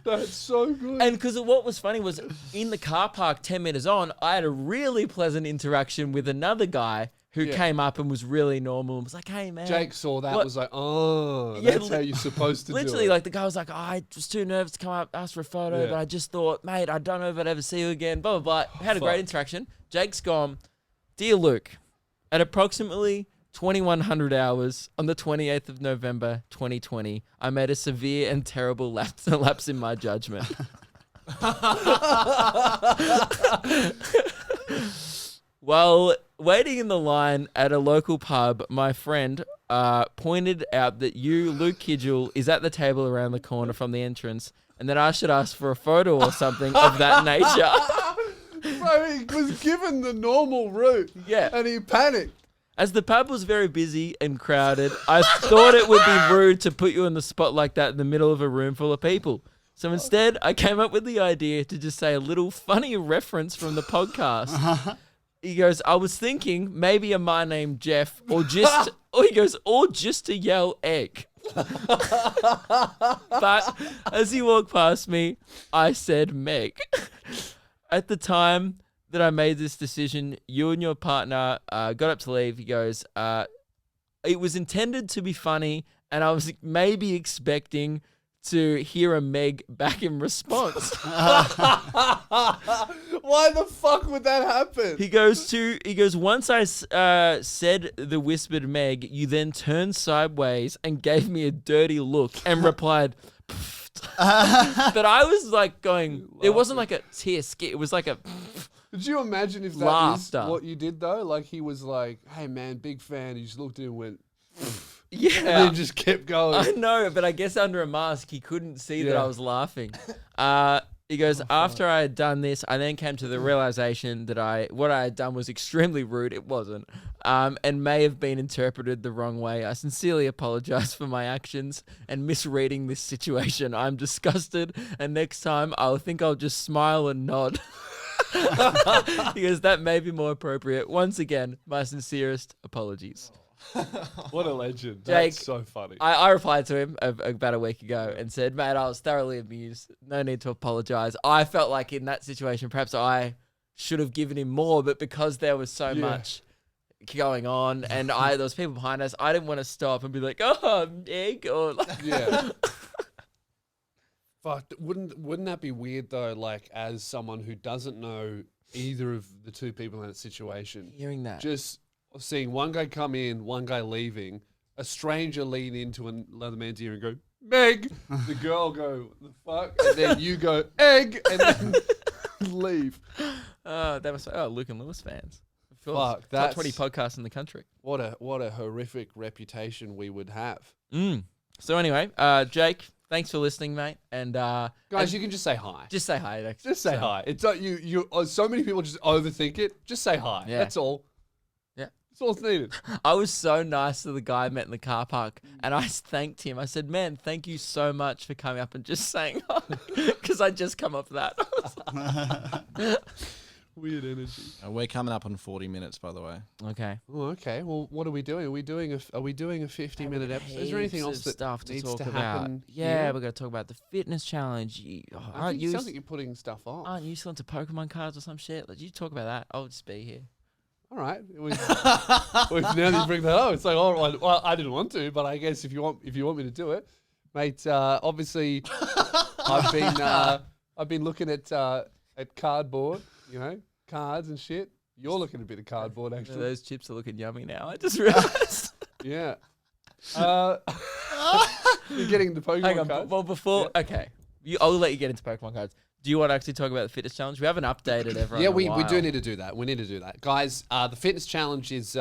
That's so good. And because what was funny was in the car park 10 minutes on, I had a really pleasant interaction with another guy who came up and was really normal and was like, "Hey, man." Jake saw that, was like, "Oh, Yeah, that's how you're supposed to do it." Literally, like, the guy was like, "Oh, I was too nervous to come up, ask for a photo, but I just thought, mate, I don't know if I'd ever see you again, blah, blah, blah." Had a great interaction. Jake's gone, "Dear Luke, at approximately 2100 hours on the 28th of November, 2020, I made a severe and terrible lapse in my judgment." While waiting in the line at a local pub, my friend pointed out that Luke Kidgel, is at the table around the corner from the entrance, and that I should ask for a photo or something of that nature. So he was given the normal route, and he panicked. As the pub was very busy and crowded, I thought it would be rude to put you on the spot like that in the middle of a room full of people. So instead, I came up with the idea to just say a little funny reference from the podcast. He goes, "I was thinking maybe a my name Jeff, or just to yell egg." But as he walked past me, I said Meg. At the time that I made this decision, you and your partner got up to leave. He goes, "It was intended to be funny, and I was maybe expecting to hear a Meg back in response." Why the fuck would that happen? He goes, "Once I said the whispered Meg, you then turned sideways and gave me a dirty look and replied, pfft." But I was like going, it wasn't like a tear skit. It was like a Could you imagine if that laughter. is what you did though? Like he was like, "Hey man, big fan." He just looked at him and went, yeah. and then just kept going. I know, but I guess under a mask, he couldn't see that I was laughing. He goes, "After I had done this, I then came to the realization that what I had done was extremely rude." It wasn't. And may have been interpreted the wrong way. I sincerely apologize for my actions and misreading this situation. I'm disgusted, and next time I'll just smile and nod. He goes, "That may be more appropriate. Once again, my sincerest apologies." What a legend. Jake, That's so funny. I replied to him about a week ago and said, "Mate, I was thoroughly amused. No need to apologize. I felt like in that situation, perhaps I should have given him more, but because there was so much going on and there was people behind us, I didn't want to stop and be like, 'Oh, egg,' or like, Yeah. Fuck, wouldn't that be weird though? Like as someone who doesn't know either of the two people in that situation, hearing that. just seeing one guy come in, one guy leaving, a stranger lean into another man's ear and go, "Meg," the girl go, "The fuck," and then you go, "Egg," and then leave. They must say, Luke and Lewis fans. Of course. Fuck, Top that's 20 podcasts in the country. What a horrific reputation we would have. So anyway, Jake, thanks for listening, mate. And Guys, you can just say hi. just say hi. Just say hi. It's not you. So many people just overthink it. Just say hi. Yeah. That's all. Yeah. That's all it's needed. I was so nice to the guy I met in the car park, and I thanked him. I said, "Man, thank you so much for coming up and just saying hi," because I just come up with that. Weird energy. We're coming up on 40 minutes, by the way. Okay. Oh, okay. Well, what are we doing? Are we doing a 50-minute episode? Is there anything Heaps else of that stuff to needs talk to about? happen? Yeah, here? we're gonna talk about the fitness challenge. I think it sounds like you're putting stuff on. Aren't you still into Pokemon cards or some shit? Like, you talk about that. I'll just be here. All right. We've now that you bring that up, it's like, all right. Well, I didn't want to, but I guess if you want me to do it, mate. Obviously, I've been looking at cardboard. You know, cards and shit. You're looking at a bit of cardboard, actually. Those chips are looking yummy now. I just realized. Yeah. You're getting the Pokemon Hang on. cards. Well, before okay, I'll let you get into Pokemon cards. Do you want to actually talk about the fitness challenge? We haven't updated everyone. Yeah, in a we while. do need to do that. We need to do that, guys. The fitness challenge is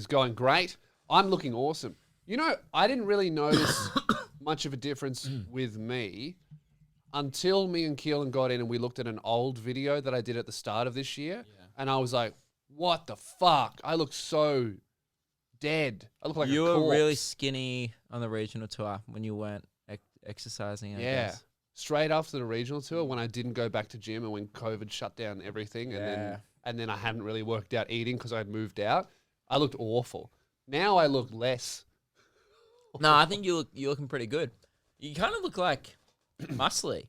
going great. I'm looking awesome. You know, I didn't really notice much of a difference with me until me and Keelan got in and we looked at an old video that I did at the start of this year, and I was like, "What the fuck? I look so dead. I look like You a corpse." were really skinny on the regional tour when you weren't exercising. I guess. Straight after the regional tour, when I didn't go back to gym and when COVID shut down everything, Yeah. and then I hadn't really worked out eating because I'd moved out, I looked awful. Now I look less. No, I think you're looking pretty good. You kind of look like muscly,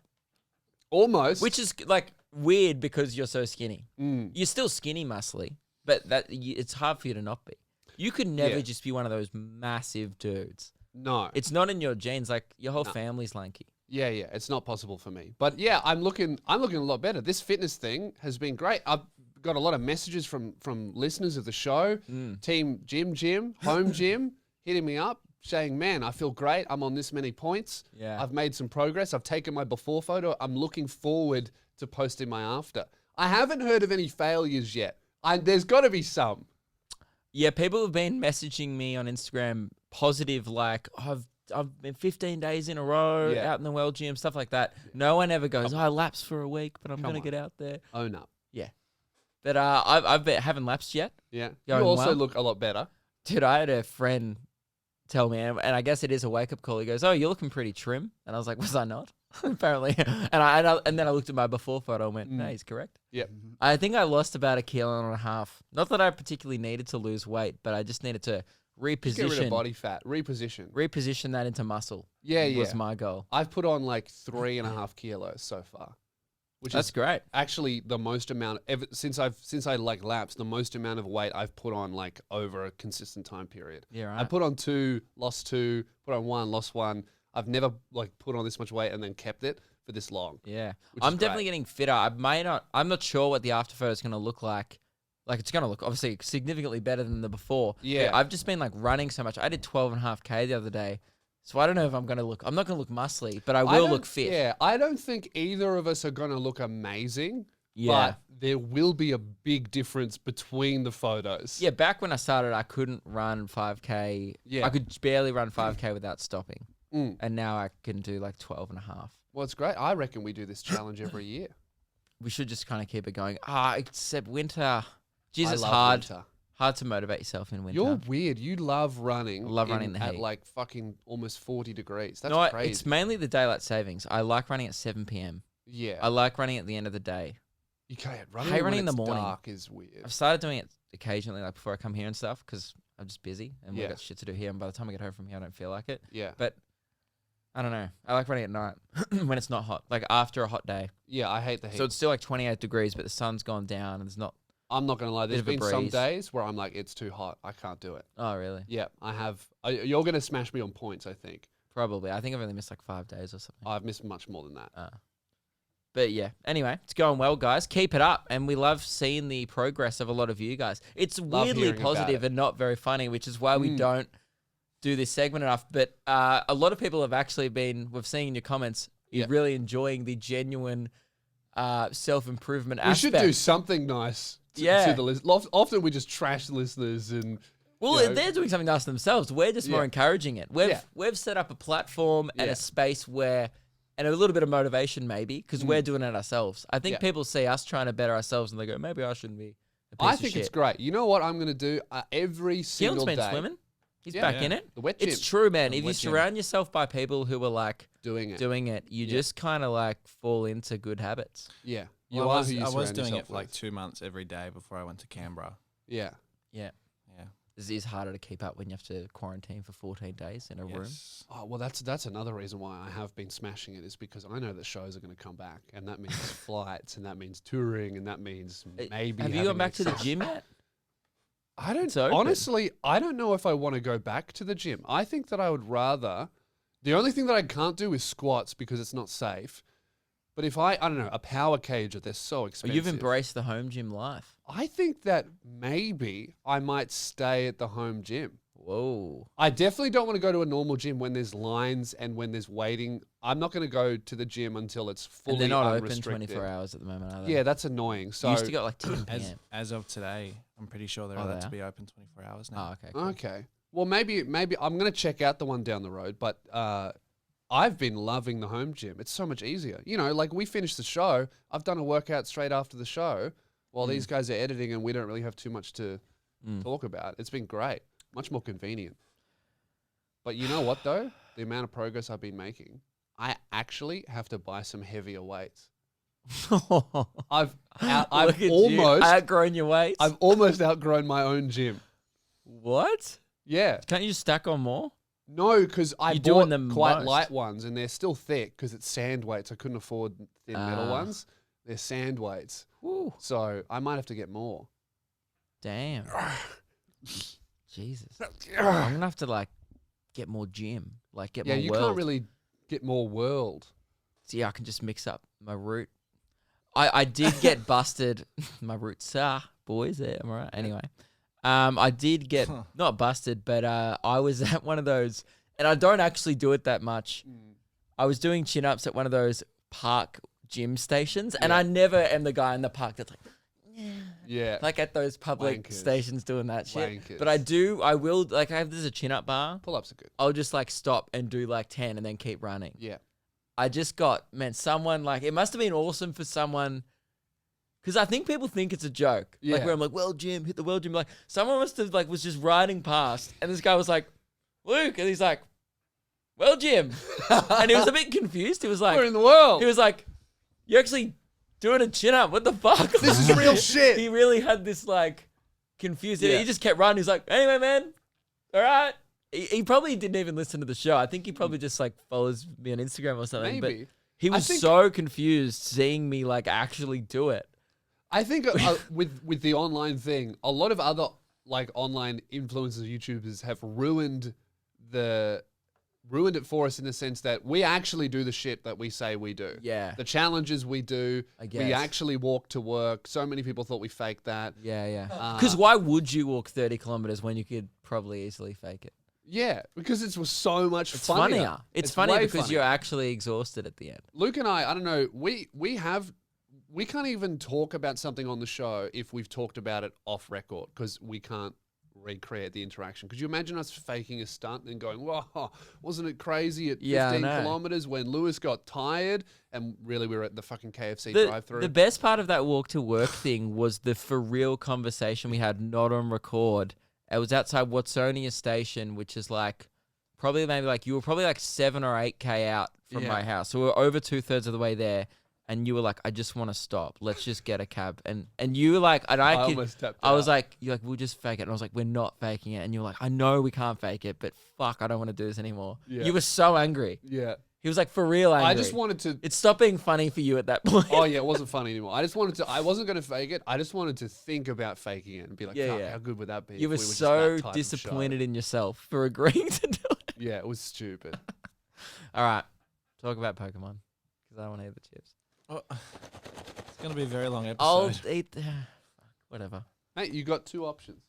Almost. which is like weird because you're so skinny. Mm. You're still skinny muscly, but it's hard for you to not be. You could never Yeah. just be one of those massive dudes. No. It's not in your genes. Like your whole No. family's lanky. Yeah, it's not possible for me. But yeah, I'm looking a lot better. This fitness thing has been great. I've got a lot of messages from listeners of the show, team gym, home gym, hitting me up saying, "Man, I feel great. I'm on this many points. Yeah. I've made some progress. I've taken my before photo. I'm looking forward to posting my after." I haven't heard of any failures yet. There's got to be some. Yeah, people have been messaging me on Instagram positive, like I've been 15 days in a row Yeah. out in the world gym, stuff like that. No one ever goes, I lapsed for a week, but I'm Come gonna on. get out there. Own up. But haven't lapsed yet. Yeah. Going You also well. look a lot better. Dude, I had a friend tell me, and I guess it is a wake up call. He goes, "Oh, you're looking pretty trim," and I was like, "Was I not?" Apparently, and then I looked at my before photo and went, "No, he's correct." Yep. I think I lost about 1.5 kilos. Not that I particularly needed to lose weight, but I just needed to Just get rid of reposition body fat. Reposition. that into muscle. Yeah, was yeah. my goal. I've put on like 3.5 kilos so far, which That's is great. actually the most amount since I like lapsed, the most amount of weight I've put on like over a consistent time period. Yeah, right. I put on 2, lost 2, put on 1, lost 1. I've never like put on this much weight and then kept it for this long. Yeah, which I'm is definitely great. getting fitter. I'm not sure what the after photo is going to look like. Like it's going to look obviously significantly better than the before. Yeah. But I've just been like running so much. I did 12.5K the other day. So I don't know if I'm going to look, I'm not going to look muscly, but I will don't- look fit. Yeah, I don't think either of us are going to look amazing. Yeah. But there will be a big difference between the photos. Yeah, back when I started, I couldn't run 5K. Yeah. I could barely run 5K without stopping. Mm. And now I can do like 12.5. Well, it's great. I reckon we do this challenge every year. We should just kind of keep it going. Except winter. Jeez, I it's love hard. winter. Hard to motivate yourself in winter. You're weird. You love running. I love running in the at heat. like fucking almost 40 degrees. That's No, crazy. it's mainly the daylight savings. I like running at 7 p.m. Yeah. I like running at the end of the day. You can't hate running running when in the it's morning. dark is weird. I've started doing it occasionally, like before I come here and stuff, because I'm just busy and we've Yeah. got shit to do here. And by the time I get home from here, I don't feel like it. Yeah. But I don't know. I like running at night when it's not hot, like after a hot day. Yeah, I hate the heat. So it's still like 28 degrees, but the sun's gone down and there's not. I'm not going to lie. There's Bit of a been some breeze. days where I'm like, it's too hot. I can't do it. Oh, really? Yeah, I have. You're going to smash me on points, I think. Probably. I think I've only missed like 5 days or something. I've missed much more than that. But yeah, anyway, it's going well, guys. Keep it up. And we love seeing the progress of a lot of you guys. It's Love weirdly hearing about positive it. and not very funny, which is why we don't do this segment enough. But a lot of people have actually been, we've seen in your comments, you're Yeah. really enjoying the genuine self-improvement We aspect. should do something nice to Yeah. the list. Often we just trash listeners and. Well, you know, they're doing something nice themselves. We're just more Yeah. encouraging it. We've set up a platform and Yeah. a space where, and a little bit of motivation maybe, because we're doing it ourselves. I think Yeah. people see us trying to better ourselves and they go, maybe I shouldn't be a piece I of think shit. it's great. You know what I'm going to do every single Keelan's been day? swimming. He's Yeah. back Yeah. in it. The wet It's gym. true, man. The If you wet gym. surround yourself by people who are like Doing it. doing it, you Yeah. just kind of like fall into good habits. Yeah. You Well, are I was, who you I was surround doing yourself it for like with. 2 months every day before I went to Canberra. Yeah. Yeah. It is harder to keep up when you have to quarantine for 14 days in a room. Yes. Oh, well, that's another reason why I have been smashing it is because I know that shows are going to come back, and that means flights, and that means touring, and that means maybe. Have you having gone back to the exercise. gym yet? I don't. It's open. Honestly, I don't know if I want to go back to the gym. I think that I would rather. The only thing that I can't do is squats because it's not safe. But if I don't know, a power cage, they're so Or expensive. you've embraced the home gym life. I think that maybe I might stay at the home gym. Whoa. I definitely don't want to go to a normal gym when there's lines and when there's waiting. I'm not going to go to the gym until it's fully And they're not open unrestricted. 24 hours at the moment, are they? Yeah, that's annoying. So You used to go at like 10 p.m. As of today, I'm pretty sure they're Oh, allowed they to are? be open 24 hours now. Oh, okay. Cool. okay. Well, maybe I'm going to check out the one down the road, but I've been loving the home gym. It's so much easier. You know, like we finished the show. I've done a workout straight after the show while these guys are editing and we don't really have too much to talk about. It's been great. Much more convenient. But you know what, though? The amount of progress I've been making, I actually have to buy some heavier weights. I've Look at you. almost outgrown your weight. I've almost outgrown my own gym. What? Yeah. Can't you stack on more? No, because I You're bought doing them quite most. light ones and they're still thick because it's sand weights. I couldn't afford thin metal Ah. ones. They're sand weights. Woo. So I might have to get more. Damn. Jesus. I'm gonna have to like get more gym, like get Yeah, more you world. can't really get more world. So yeah, I can just mix up my route. I did get busted. My roots are boys. There, am I right? Anyway, I did get not busted, but I was at one of those, and I don't actually do it that much. I was doing chin ups at one of those park gym stations, and I never am the guy in the park that's Yeah. like at those public Wankers. stations doing that shit. Wankers. But I will like there's a chin up bar. Pull-ups are good. I'll just like stop and do like 10 and then keep running. Yeah. I just got, someone like, it must have been awesome for someone, because I think people think it's a joke. Like Yeah. where I'm like, well, Jim, hit the world gym. Like someone must have like, was just riding past and this guy was like, Luke, and he's like, well, Jim. And he was a bit confused. He was like, We're in the world. he was like, you're actually doing a chin up. What the fuck? This is real shit. He really had this like confused. Yeah. He just kept running. He's like, anyway, man, all right. He probably didn't even listen to the show. I think he probably just like follows me on Instagram or something. Maybe. But he was think- so confused seeing me like actually do it. I think with the online thing, a lot of other like online influencers, YouTubers have ruined it for us in the sense that we actually do the shit that we say we do. Yeah. The challenges we do. I We guess. actually walk to work. So many people thought we faked that. Yeah. Because why would you walk 30 kilometers when you could probably easily fake it? Yeah, because it was so much It's funnier. funnier. It's funnier way because funnier. you're actually exhausted at the end. Luke and I don't know, we can't even talk about something on the show if we've talked about it off record because we can't recreate the interaction. Could you imagine us faking a stunt and going, whoa, wasn't it crazy at Yeah, I 15 know. kilometers when Lewis got tired and really we were at the fucking KFC The drive-thru? best part of that walk to work thing was the for real conversation we had, not on record. It was outside Watsonia Station, which is like probably maybe like you were probably like 7 or 8K out from Yeah. my house. So we were over 2/3 of the way there. And you were like, I just want to stop. Let's just get a cab. And you were like, and I almost tapped was out. like, you're like, we'll just fake it. And I was like, we're not faking it. And you were like, I know we can't fake it, but fuck, I don't want to do this anymore. Yeah. You were so angry. Yeah. He was like, for real angry. I just wanted to... It stopped being funny for you at that point. Oh, yeah, it wasn't funny anymore. I wasn't going to fake it. I just wanted to think about faking it and be like, Yeah, fuck, yeah. how good would that be? You if were we just so that type of disappointed show? in yourself for agreeing to do it. Yeah, it was stupid. All right. Talk about Pokemon. Because I don't want to eat the chips. Oh, it's going to be a very long episode. I'll eat the... Whatever. Mate, you got two options.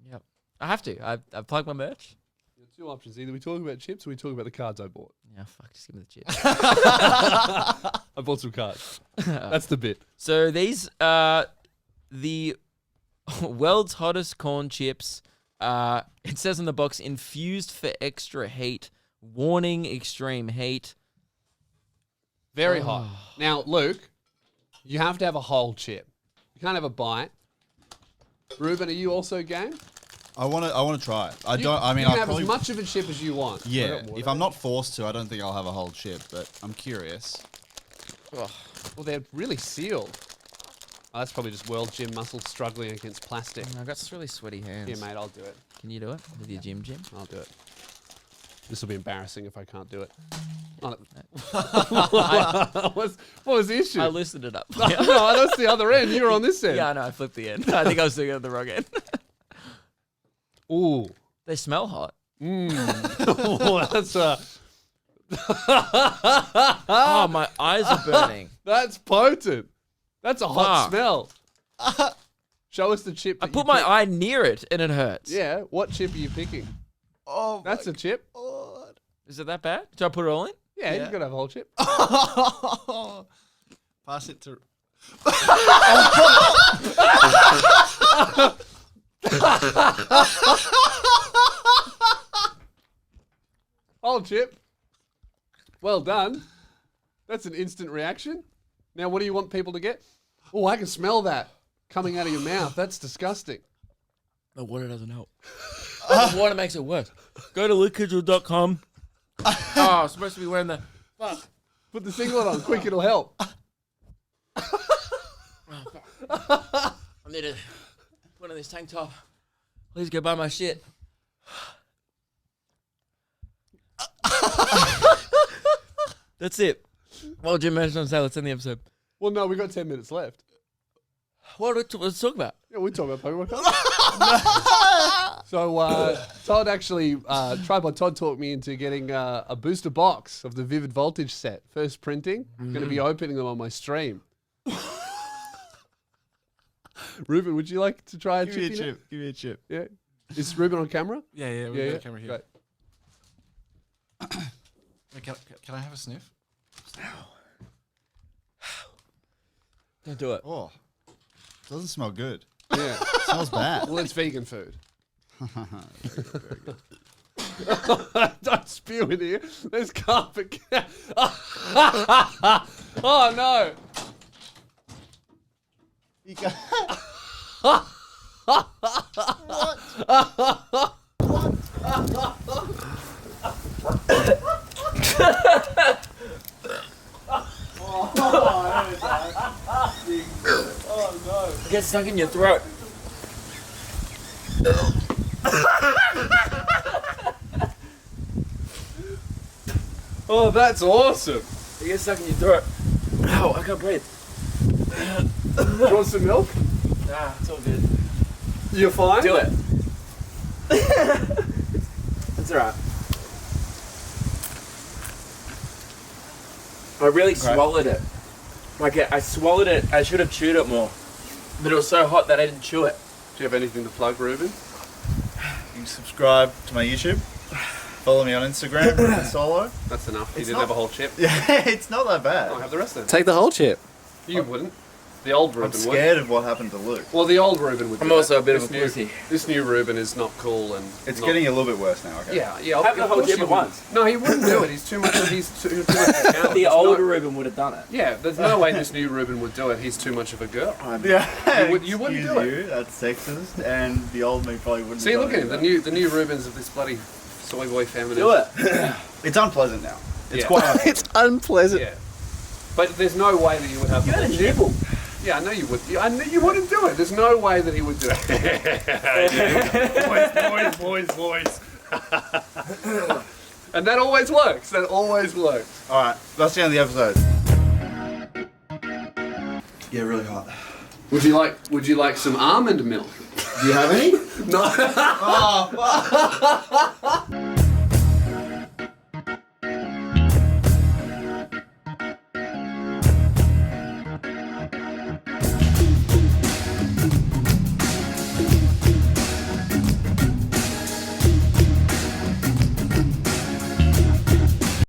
Yep. I have to. I've plugged my merch. You got two options. Either we talk about chips or we talk about the cards I bought. Yeah, fuck. Just give me the chips. I bought some cards. That's the bit. So these are the world's hottest corn chips. It says on the box, infused for extra heat. Warning, extreme heat. Very hot. Now, Luke, you have to have a whole chip. You can't have a bite. Ruben, are you also game? I want to try it. I You mean, can I'll have probably. as much of a chip as you want. Yeah, if I'm not forced to, I don't think I'll have a whole chip, but I'm curious. Well, they're really sealed. Oh, that's probably just world gym muscle struggling against plastic. I've got really sweaty hands. Here, mate, I'll do it. Can you do it with your gym? I'll do it. This will be embarrassing if I can't do it. Oh, what was the issue? I loosened it up. No, that's the other end. You were on this end. Yeah, I know. I flipped the end. I think I was doing it on the wrong end. Ooh. They smell hot. Oh, that's Oh, my eyes are burning. that's potent. That's a hot Fuck. smell. Show us the chip. I that put you my picked. eye near it and it hurts. Yeah. What chip are you picking? Oh, That's a chip. God. Is it that bad? Should I put it all in? Yeah, Yeah. you could have a whole chip. Pass it to. Whole chip. Well done. That's an instant reaction. Now, what do you want people to get? Oh, I can smell that coming out of your mouth. That's disgusting. The water doesn't help. The water makes it worse. Go to lugies.com. Oh, I'm supposed to be wearing the... Fuck. Put the singlet on. Quick, it'll help. I need to put on this tank top. Please go buy my shit. That's it. Well, Jim mentioned on sale. Let's end the episode. Well, no, we got 10 minutes left. Let's talk about. Yeah, we talk about Pokemon cards. So, Todd actually, Tripod Todd talked me into getting a booster box of the Vivid Voltage set. First printing. I'm going to be opening them on my stream. Ruben, would you like to try a Give me a chip? chip. Give me a chip. Yeah. Is Ruben on camera? Yeah, we Yeah, got yeah. a camera here. Great. Wait, can I have a sniff? Don't do it. Oh, doesn't smell good. Yeah. Smells bad. Well, it's vegan food. Don't spew in here. There's carpet. Oh, no. You got- It gets stuck in your throat. Oh, that's awesome. It gets stuck in your throat. Ow, I can't breathe. You want some milk? Nah, it's all good. You're fine? Do it. It's alright. I really swallowed it. Like, I swallowed it. I should have chewed it more. But it was so hot that I didn't chew it. Do you have anything to plug, Ruben? You can subscribe to my YouTube. Follow me on Instagram, Ruben Solo. That's enough. You It's didn't not- have a whole chip. Yeah, it's not that bad. I'll have the rest then. Take the whole chip. You wouldn't. The old Ruben I'm would. scared of what happened to Luke. Well, the old Ruben would. I'm do also that. a bit of This a new- pussy. This new Ruben is not cool and. It's not- getting a little bit worse now. Okay. Yeah, yeah. Have the of whole course chip you at wouldn't. once. No, he wouldn't do it. He's too much. He's too much of a cow. The There's older no- Ruben would have done it. Yeah, there's no way this new Ruben would do it. He's too much of a girl. Yeah. You wouldn't Excuse do it. you, that's sexist, and the old me probably wouldn't. See, have look done at him. The either. new Rubens of this bloody soy boy feminist. Do it. It's unpleasant now. It's Yeah. quite. Unpleasant. It's unpleasant. Yeah. But there's no way that you would have. You had a nibble. Yeah, I know you would. I know you wouldn't do it. There's no way that he would do it. Boys. And that always works. That always works. All right, that's the end of the episode. Yeah, really hot. Would you like some almond milk? Do you have any? No. Oh, fuck.